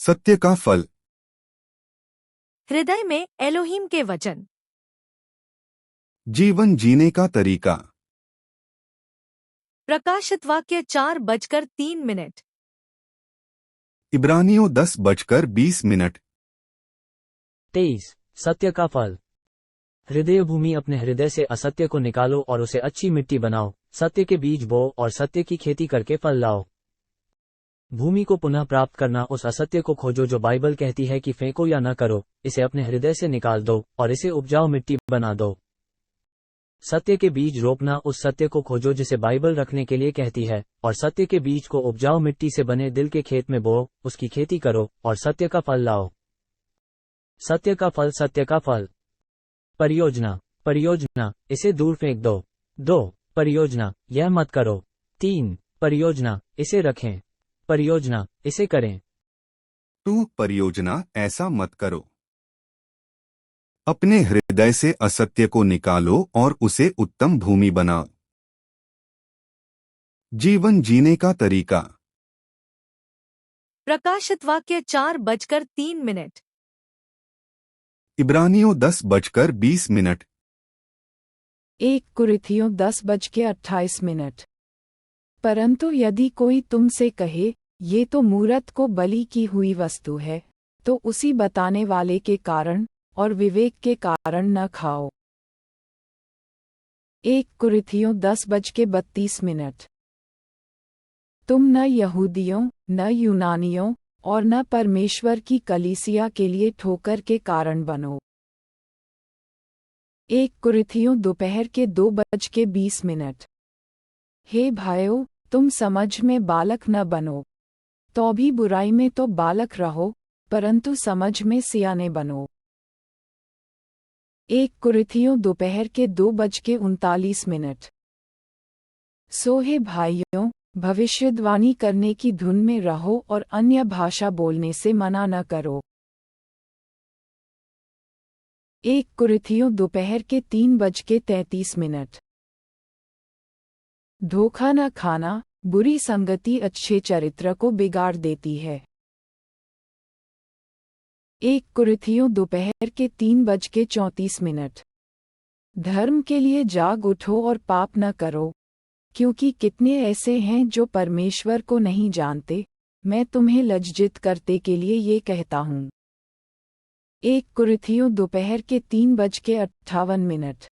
सत्य का फल। हृदय में एलोहीम के वचन। जीवन जीने का तरीका। प्रकाशित वाक्य 4:03। इब्रानियों 10:20। 23। सत्य का फल। हृदय भूमि, अपने हृदय से असत्य को निकालो और उसे अच्छी मिट्टी बनाओ, सत्य के बीज बो और सत्य की खेती करके फल लाओ। भूमि को पुनः प्राप्त करना, उस असत्य को खोजो जो बाइबल कहती है कि फेंको या न करो, इसे अपने हृदय से निकाल दो और इसे उपजाऊ मिट्टी बना दो। सत्य के बीज रोपना, उस सत्य को खोजो जिसे बाइबल रखने के लिए कहती है, और सत्य के बीज को उपजाऊ मिट्टी से बने दिल के खेत में बो, उसकी खेती करो और सत्य का फल लाओ। सत्य का फल। सत्य का फल। परियोजना। परियोजना, इसे दूर फेंक दो। 2 परियोजना, यह मत करो। 3 परियोजना, इसे रखें। परियोजना, इसे करें। 2 परियोजना, ऐसा मत करो। अपने हृदय से असत्य को निकालो और उसे उत्तम भूमि बनाओ। जीवन जीने का तरीका। प्रकाशित वाक्य 4:03। इब्रानियों 10:20। 1 कुरिन्थियों 10:28। परंतु यदि कोई तुमसे कहे, ये तो मूरत को बलि की हुई वस्तु है, तो उसी बताने वाले के कारण और विवेक के कारण न खाओ। 1 कुरिन्थियों 10:32। तुम न यहूदियों, न यूनानियों और न परमेश्वर की कलीसिया के लिए ठोकर के कारण बनो। 1 कुरिन्थियों दोपहर के 2:20। हे भाइयों, तुम समझ में बालक न बनो, तो भी बुराई में तो बालक रहो, परंतु समझ में सियाने बनो। 1 कुरिन्थियों दोपहर के 2:39। सो हे भाइयों, भविष्यद्वाणी करने की धुन में रहो और अन्य भाषा बोलने से मना न करो। 1 कुरिन्थियों दोपहर के 3:33। धोखा न खाना, बुरी संगति अच्छे चरित्र को बिगाड़ देती है। 1 कुरिन्थियों दोपहर के 3:34। धर्म के लिए जाग उठो और पाप न करो, क्योंकि कितने ऐसे हैं जो परमेश्वर को नहीं जानते। मैं तुम्हें लज्जित करने के लिए ये कहता हूँ। 1 कुरिन्थियों दोपहर के 3:58।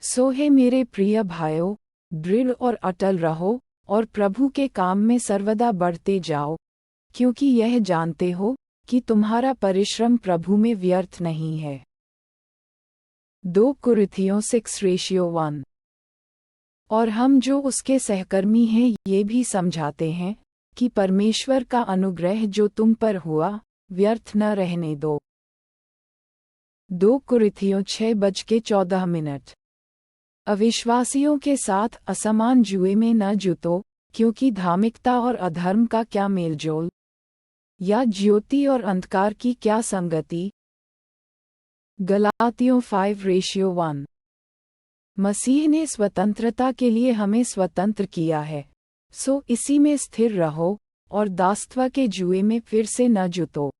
सो हे मेरे प्रिय भाइयों, दृढ़ और अटल रहो और प्रभु के काम में सर्वदा बढ़ते जाओ, क्योंकि यह जानते हो कि तुम्हारा परिश्रम प्रभु में व्यर्थ नहीं है। 2 कुरिन्थियों 6:1। और हम जो उसके सहकर्मी हैं ये भी समझाते हैं कि परमेश्वर का अनुग्रह जो तुम पर हुआ, व्यर्थ न रहने दो। 2 कुरिन्थियों 6:14। अविश्वासियों के साथ असमान जुए में न जुतो, क्योंकि धार्मिकता और अधर्म का क्या मेलजोल, या ज्योति और अंधकार की क्या संगति। गलातियों 5:1। मसीह ने स्वतंत्रता के लिए हमें स्वतंत्र किया है, सो इसी में स्थिर रहो और दासत्व के जुए में फिर से न जुतो।